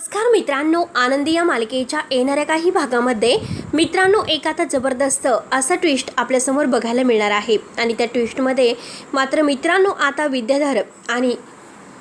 नमस्कार मित्रांनो, आनंदी या मालिकेच्या येणाऱ्या काही भागामध्ये मित्रांनो एक आता जबरदस्त असा ट्विस्ट आपल्यासमोर बघायला मिळणार आहे. आणि त्या ट्विस्टमध्ये मात्र मित्रांनो आता विद्याधर आणि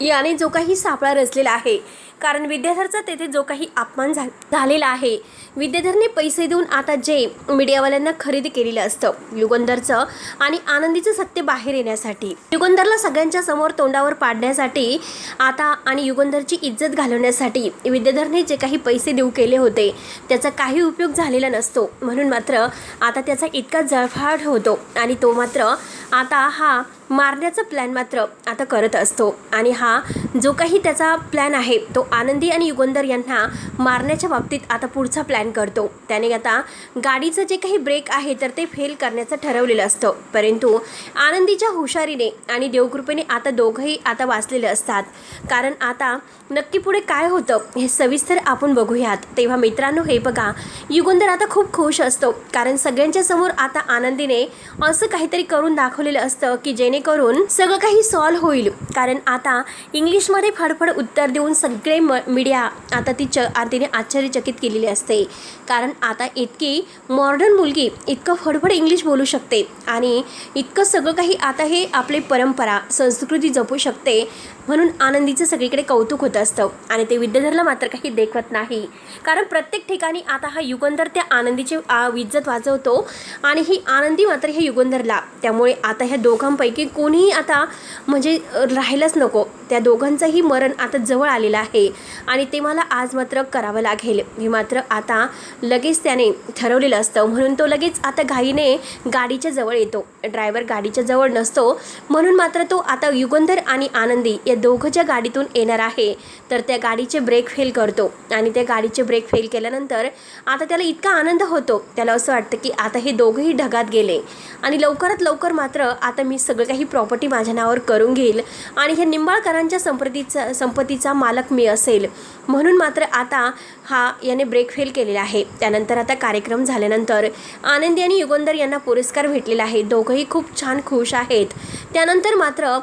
याने जो काही सापळा रचलेला आहे, कारण विद्याधरचा तेथे जो काही अपमान झालेला आहे, विद्याधरने पैसे देऊन आता जे मीडियावाल्यांना खरेदी केलेलं असतं युगंधरचं आणि आनंदीचं सत्य बाहेर येण्यासाठी, युगंधरला सगळ्यांच्या समोर तोंडावर पाडण्यासाठी आता आणि युगंधरची इज्जत घालवण्यासाठी विद्याधरने जे काही पैसे देऊ केले होते त्याचा काही उपयोग झालेला नसतो. म्हणून मात्र आता त्याचा इतका जळफाट होतो आणि तो मात्र आता हा मारण्याचा प्लॅन मात्र आता करत असतो. आणि हा जो काही त्याचा प्लॅन आहे तो आनंदी आणि युगंधर यांना मारण्याच्या बाबतीत आता पुढचा प्लॅन करतो. त्याने आता गाडीचं जे काही ब्रेक आहे तर ते फेल करण्याचं ठरवलेलं असतं. परंतु आनंदीच्या हुशारीने आणि देवकृपेने आता दोघंही आता वाचलेले असतात. कारण आता नक्की पुढे काय होतं हे सविस्तर आपण बघूयात. तेव्हा मित्रांनो हे बघा, युगंधर आता खूप खुश असतो, कारण सगळ्यांच्या समोर आता आनंदीने असं काहीतरी करून दाखवलेलं असतं की जेणेकरून सगळं काही सॉल्व्ह होईल. कारण आता इंग्लिशमध्ये फडफड उत्तर देऊन सगळे मीडिया आता तिने आश्चर्यचकित केलेली असते. कारण आता इतकी मॉडर्न मुलगी इतकं फडफड इंग्लिश बोलू शकते आणि इतकं सगळं काही आता हे आपली परंपरा संस्कृती जपू शकते, म्हणून आनंदीचं सगळीकडे कौतुक होत असतं. आणि ते विद्याधरला मात्र काही देखवत नाही, कारण प्रत्येक ठिकाणी आता हा युगंधर त्या आनंदीची इज्जत वाचवतो आणि ही आनंदी मात्र हे युगंधरला. त्यामुळे आता ह्या दोघांपैकी कोणीही आता म्हणजे राहायलाच नको. त्या दोघांचंही मरण आता जवळ आलेलं आहे आणि ते मला आज मात्र करावं लागेल हे मात्र आता लगेच त्याने ठरवलेलं असतं. म्हणून तो लगेच आता घाईने गाडीच्या जवळ येतो. ड्रायव्हर गाडीच्या जवळ नसतो, म्हणून मात्र तो आता युगंधर आणि आनंदी या दोघं ज्या गाडीतून येणार आहे तर त्या गाडीचे ब्रेक फेल करतो. आणि त्या गाडीचे ब्रेक फेल केल्यानंतर आता त्याला इतका आनंद होतो, त्याला असं वाटतं की आता हे दोघंही ढगात गेले आणि लवकरात लवकर मात्र आता मी सगळं काही प्रॉपर्टी माझ्या नावावर करून घेईल आणि हे निंबाळकरांच्या संपत्तीचा मालक मी असेल. म्हणून मात्र आता हा याने ब्रेक फेल केलेला आहे. त्यानंतर आता कार्यक्रम झाल्यानंतर आनंदी आणि युगंधर यांना पुरस्कार भेटलेला आहे. दोघंही खूप छान खुश आहेत. त्यानंतर मात्र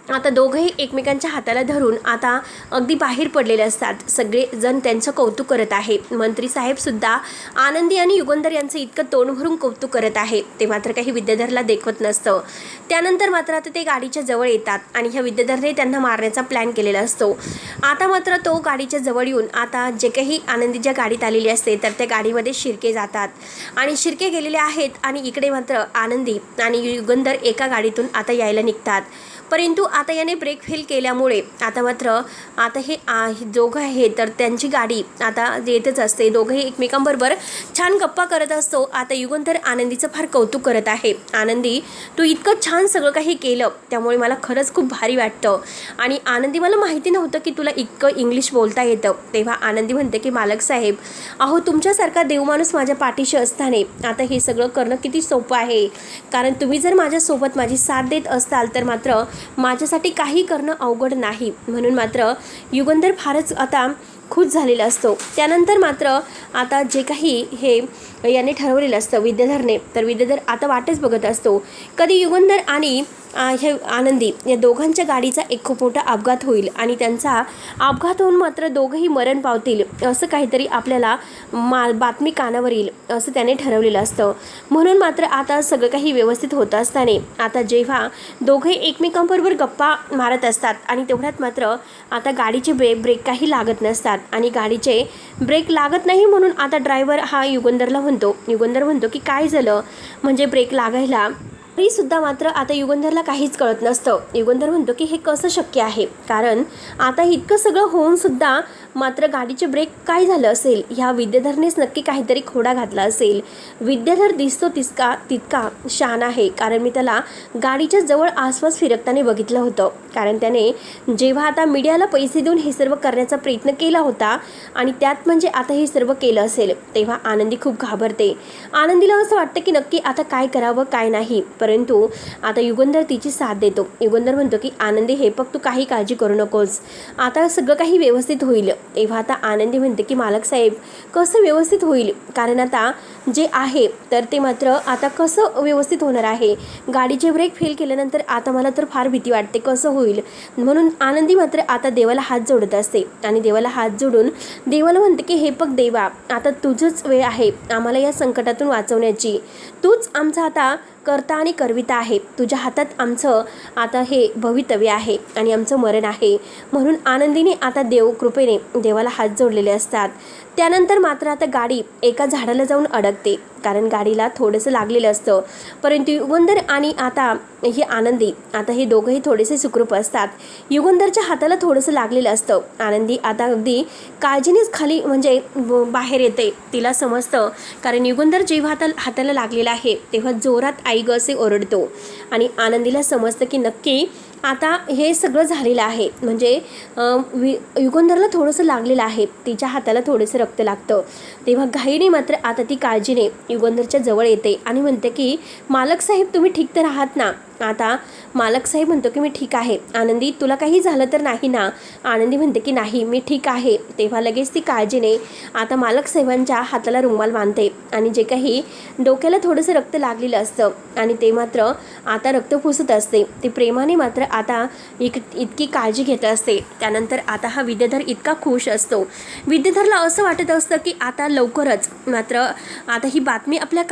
आता दोघंही एकमेकांच्या हाताला धरून आता अगदी बाहेर पडलेले असतात. सगळे जण त्यांचं कौतुक करत आहे. मंत्री साहेबसुद्धा आनंदी आणि युगंधर यांचं इतकं तोंड भरून कौतुक करत आहे, ते मात्र काही विद्याधरला देखवत नसतं. त्यानंतर मात्र आता ते गाडीच्या जवळ येतात आणि ह्या विद्याधरने त्यांना मारण्याचा प्लॅन केलेला असतो. आता मात्र तो गाडीच्या जवळ येऊन आता जे काही आनंदी ज्या गाडीत आलेली असते तर त्या गाडीमध्ये शिरके जातात आणि शिरके गेलेले आहेत. आणि इकडे मात्र आनंदी आणि युगंधर एका गाडीतून आता यायला निघतात. परंतु आता याने ब्रेक फेल केल्यामुळे आता मात्र आता हे दोघं आहे तर त्यांची गाडी आता येतच असते. दोघंही एकमेकांबरोबर छान गप्पा करत असतो. आता युगंधर आनंदीचं फार कौतुक करत आहे. आनंदी, तू इतकं छान सगळं काही केलं त्यामुळे मला खरंच खूप भारी वाटतं. आणि आनंदी, मला माहिती नव्हतं की तुला इतकं इंग्लिश बोलता येतं. तेव्हा आनंदी म्हणते की मालक साहेब, अहो तुमच्यासारखा देवमाणूस माझ्या पाठीशी असताना आता हे सगळं करणं किती सोपं आहे. कारण तुम्ही जर माझ्यासोबत माझी साथ देत असाल तर मात्र माझ्यासाठी काही करणं अवघड नाही. म्हणून मात्र युगंधर फारच आता खुश झालेला असतो. त्यानंतर मात्र आता जे काही हे याने ठरवलेलं असतं विद्याधरने, तर विद्याधर आता वाटच बघत असतो कधी युगंधर आणि हे आनंदी या दोघांच्या गाडीचा एक खूप मोठा अपघात होईल आणि त्यांचा अपघात होऊन मात्र दोघंही मरण पावतील, असं काहीतरी आपल्याला बातमी कानावर येईल असं त्याने ठरवलेलं असतं. म्हणून मात्र आता सगळं काही व्यवस्थित होत असताना आता जेव्हा दोघंही एकमेकांबरोबर गप्पा मारत असतात आणि तेवढ्यात मात्र आता गाडीचे ब्रेक काही लागत नसतात आणि गाडीचे ब्रेक लागत नाही. म्हणून आता ड्रायव्हर हा युगंधर म्हणतो की काय झालं, म्हणजे ब्रेक लागायला तरीसुद्धा मात्र आता युगंधरला काहीच कळत नसतं. युगंधर म्हणतो की हे कसं शक्य आहे, कारण आता इतकं सगळं होऊनसुद्धा मात्र गाडीचे ब्रेक काय झालं असेल, ह्या विद्याधरनेच नक्की काहीतरी खोडा घातला असेल. विद्याधर दिसतो तितका शहाणा आहे, कारण मी त्याला गाडीच्या जवळ आसपास फिरकताना बघितलं होतं. कारण त्याने जेव्हा आता मीडियाला पैसे देऊन हे सर्व करण्याचा प्रयत्न केला होता आणि त्यात म्हणजे आता हे सर्व केलं असेल, तेव्हा आनंदी खूप घाबरते. आनंदीला असं वाटतं की नक्की आता काय करावं काय नाही. परंतु आता युगंधर तिची साथ देतो. युगंधर म्हणतो की आनंदी हे बघ, तू काही काळजी करू नकोस, आता सगळं काही व्यवस्थित होईल. तेव्हा आता आनंदी म्हणते की मालक साहेब कसं व्यवस्थित होईल, कारण आता जे आहे तर ते मात्र आता कसं व्यवस्थित होणार आहे, गाडीचे ब्रेक फेल केल्यानंतर आता मला तर फार भीती वाटते कसं होईल. म्हणून आनंदी मात्र आता देवाला हात जोडत असते आणि देवाला हात जोडून देवाला म्हणते की हे बघ देवा, आता तुझंच वेळ आहे आम्हाला या संकटातून वाचवण्याची, तूच आमचा आता करता आणि करविता आहे, तुझ्या हातात आमचं आता हे भवितव्य आहे आणि आमचं मरण आहे. म्हणून आनंदीने आता देव कृपेने देवाला हात जोडलेले असतात. त्यानंतर मात्र आता गाडी एका झाडाला जाऊन अडकते, कारण गाडीला थोडंसं लागलेलं असतं. परंतु युगंधर आणि आता ही आनंदी आता हे दोघंही थोडेसे सुखरूप असतात. युगंधरच्या हाताला थोडंसं लागलेलं असतं. आनंदी आता अगदी काळजीनेच खाली म्हणजे बाहेर येते, तिला समजतं, कारण युगंधर जेव्हा हाताला लागलेला आहे तेव्हा जोरात आई ग असे ओरडतो आणि आनंदीला समजतं की नक्की आता हे सगळं झालेलं आहे. म्हणजे युगंधरला थोडंसं लागलेलं आहे, तिच्या हाताला थोडंसं रक्त लागतं. तेव्हा घाईने मात्र आता ती काळजीने युगंधरच्या जवळ येते आणि म्हणते की मालक साहेब तुम्ही ठीक तर आहात ना. आता मालक साहेब म्हणतो की मी ठीक आहे. आनंदी तुला काही झालं तर नाही ना. आनंदी म्हणते की नाही मी ठीक आहे. तेव्हा लगेच ती काळजीने आता मालक साहेबांच्या हाताला रुमाल बांधते आणि जे काही डोक्याला थोडंसं रक्त लागलेलं असतं आणि ते मात्र आता रक्त पुसत असते. ते प्रेमाने मात्र आता इतकी काळजी घेत असते. त्यानंतर आता हा विद्याधर इतका खुश असतो. विद्याधरला असं वाटत असतं की आता लवकरच मात्र आता ही बातमी आपल्या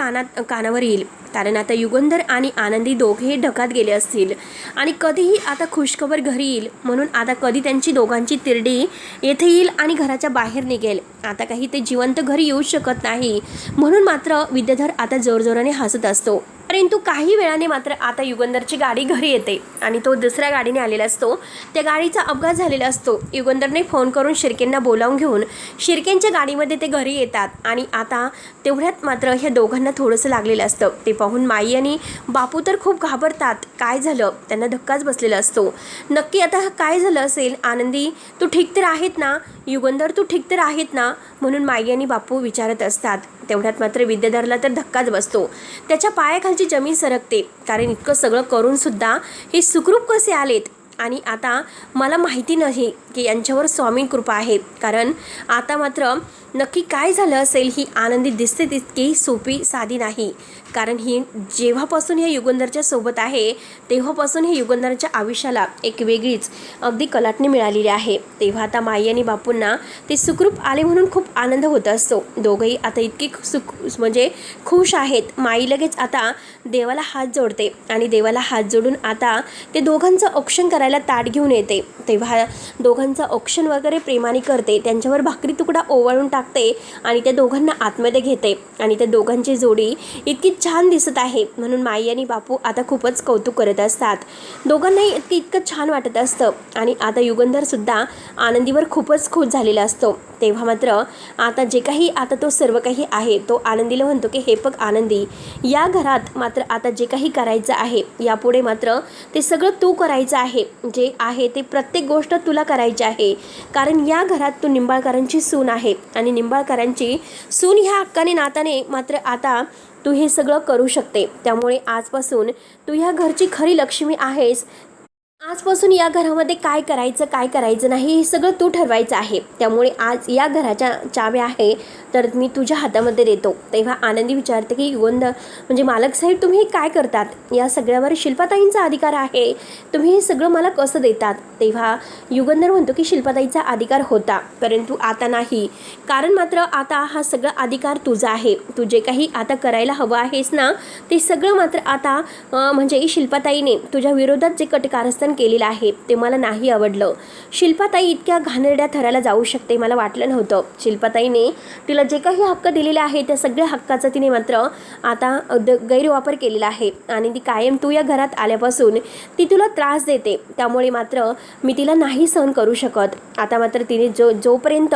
कानावर येईल, कारण आता युगंधर आणि आनंदी दोघेही ढगात गेले असतील आणि कधीही आता खुशखबर घरी येईल. म्हणून आता कधी त्यांची दोघांची तिरडी येथे येईल आणि घराच्या बाहेर निघेल. आता काही ते जिवंत घरी येऊ शकत नाही. म्हणून मात्र विद्याधर आता जोरजोराने हसत असतो. परंतु काही वेळाने मात्र आता युगंधरची गाडी घरी येते आणि तो दुसऱ्या गाडीने आलेला असतो. त्या गाडीचा अपघात झालेला असतो. युगंधरने फोन करून शिर्केंना बोलावून घेऊन शिर्केंच्या गाडीमध्ये ते घरी येतात आणि आता तेवढ्यात मात्र ह्या दोघांना थोडंसं लागलेलं असतं. ते पाहून माई आणि बापू तर खूप घाबरतात. काय झालं, त्यांना धक्काच बसलेला असतो. नक्की आता काय झालं असेल. आनंदी तू ठीक तर आहेत ना, युगंधर तू ठीक तर आहेत ना, म्हणून माई आणि बापू विचारत असतात. तेवढ्यात मात्र विद्याधरला तर धक्काच बसतो. त्याच्या पायाखालची जमीन सरकते, कारण इतकं सगळं करून सुद्धा हे सुखरूप कसे आलेत. आणि आता मला माहिती नाही की यांच्यावर स्वामी कृपा आहे, कारण आता मात्र नक्की काय झालं असेल. ही आनंदी दिसते तितकी सोपी साधी नाही, कारण ही जेव्हापासून ह्या युगंधरच्या सोबत आहे तेव्हापासून हे युगंधरच्या आयुष्याला एक वेगळीच अगदी कलाटणी मिळालेली आहे. तेव्हा आता माई आणि बापूंना ते सुखरूप आले म्हणून खूप आनंद होत असतो. दोघंही आता इतकी म्हणजे खुश आहेत. माई लगेच आता देवाला हात जोडते आणि देवाला हात जोडून आता ते दोघांचं औक्षण करायला ताट घेऊन येते. तेव्हा दोघांचं औक्षण वगैरे प्रेमाने करते, त्यांच्यावर भाकरी तुकडा ओवाळून टाकते आणि त्या दोघांना आतमध्ये घेते आणि त्या दोघांची जोडी इतकी छान दिसत आहे. म्हणून माई आणि बापू आता खूपच कौतुक करत असतात. दोघांनाही इतकं छान वाटत असतं आणि आता युगंधर सुद्धा आनंदीवर खूपच खुश झालेला असतो. तेव्हा मात्र आता जे काही आता तो सर्व काही आहे तो आनंदीला म्हणतो की हे बघ आनंदी, या घरात मात्र आता जे काही करायचं आहे यापुढे मात्र ते सगळं तू करायचं आहे. जे आहे ते प्रत्येक गोष्ट तुला करायची आहे, कारण या घरात तू निंबाळकरांची सून आहे आणि निंबाळकरांची सून ह्या हक्काने नाताने मात्र आता तू हे सगळं करू शकते. त्यामुळे आजपासून तू ह्या घरची खरी लक्ष्मी आहेस. आजपासून या घरामध्ये काय करायचं नाही हे सगळं तू ठरवायचं आहे. त्यामुळे आज या घराच्या चाव्या आहे तर मी तुझ्या हातामध्ये देतो. तेव्हा आनंदी विचारते की युगंधर म्हणजे मालक साहेब तुम्ही हे काय करतात, या सगळ्यावर शिल्पाताईंचा अधिकार आहे, तुम्ही हे सगळं मला कसं देतात. तेव्हा युगंधर म्हणतो की शिल्पाताईचा अधिकार होता परंतु आता नाही, कारण मात्र आता हा सगळा अधिकार तुझा आहे. तू जे काही आता करायला हवं आहेस ना ते सगळं मात्र आता म्हणजे शिल्पाताईने तुझ्या विरोधात जे कटकारस्थान केलेलं आहे ते मला नाही आवडलं. शिल्पाताई इतक्या घाणेरड्या थराला जाऊ शकते मला वाटलं नव्हतं. शिल्पाताईने तिला जे काही हक्क दिलेले आहे त्या सगळ्या हक्काचा तिने मात्र आता गैरवापर केलेला आहे आणि ती कायम तू या घरात आल्यापासून ती तुला त्रास देते. त्यामुळे मात्र मी तिला नाही सहन करू शकत. आता मात्र तिने जोपर्यंत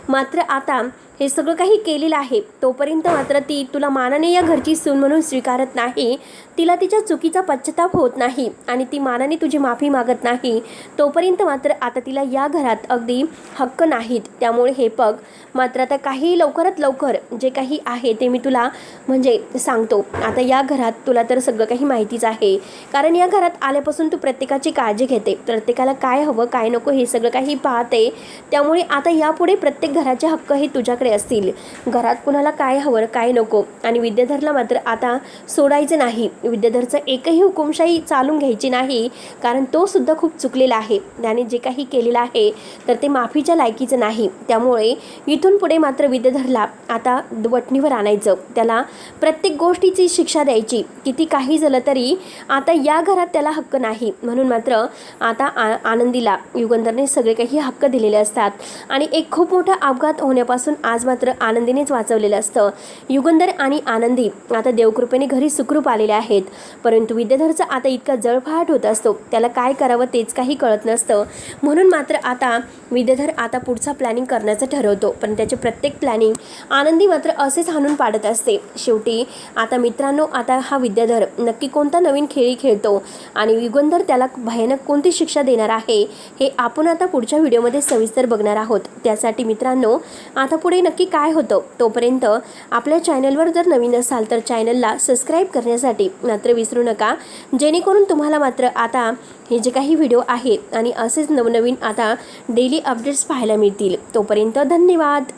मात्र आता हे सगळं काही केलेलं आहे, तोपर्यंत मात्र ती तुला मानाने या घरची सून म्हणून स्वीकारत नाही, तिला तिच्या चुकीचा पश्चाताप होत नाही आणि ती मानाने तुझी माफी मागत नाही, तोपर्यंत मात्र आता तिला या घरात अगदी हक्क नाहीत. त्यामुळे हे बघ, मात्र आता काही लवकरात लवकर जे काही आहे ते मी तुला म्हणजे सांगतो. आता या घरात तुला तर सगळं काही माहितीच आहे, कारण या घरात आल्यापासून तू प्रत्येकाची काळजी घेते, प्रत्येकाला काय हवं काय नको हे सगळं काही पाहते. त्यामुळे आता यापुढे प्रत्येक घराचे हक्क हे तुझ्याकडे असतील. घरात कुणाला काय हवं काय नको. आणि विद्याधरला मात्र आता सोडायचं नाही. विद्याधरचं एकही हुकुमशाही चालून घ्यायची नाही, कारण तो सुद्धा खूप चुकलेला आहे. त्याने जे काही केलेलं आहे तर ते माफीच्या लायकीचं नाही. त्यामुळे इथून पुढे मात्र विद्याधरला आता वटणीवर आणायचं, त्याला प्रत्येक गोष्टीची शिक्षा द्यायची. किती काही झालं तरी आता या घरात त्याला हक्क नाही. म्हणून मात्र आता आनंदीला युगंधरने सगळे काही हक्क दिलेले असतात आणि एक खूप मोठा अपघात होण्यापासून आज मात्र आनंदीनेच वाचवलेलं असतं. युगंधर आणि आनंदी आता देवकृपेने घरी सुखरूप आलेले आहेत. परंतु विद्याधरचा आता इतका जळफाट होत असतो, त्याला काय करावं तेच काही कळत नसतं. म्हणून मात्र आता विद्याधर आता पुढचा प्लॅनिंग करण्याचं ठरवतो, पण त्याचे प्रत्येक प्लॅनिंग आनंदी मात्र असेच हाणून पाडत असते. शेवटी आता मित्रांनो, आता हा विद्याधर नक्की कोणता नवीन खेळ खेळतो आणि युगंधर त्याला भयानक कोणती शिक्षा देणार आहे हे आपण आता पुढच्या व्हिडिओमध्ये सविस्तर बघणार आहोत. त्यासाठी मित्रांनो, आता पुढे नक्की काय होतं तोपर्यंत आपल्या चॅनलवर जर नवीन असाल तर चॅनलला सबस्क्राईब करण्यासाठी मात्र विसरू नका, जेणेकरून तुम्हाला मात्र आता हे जे काही व्हिडिओ आहे आणि असेच नवनवीन आता डेली अपडेट्स पाहायला मिळतील. तोपर्यंत धन्यवाद.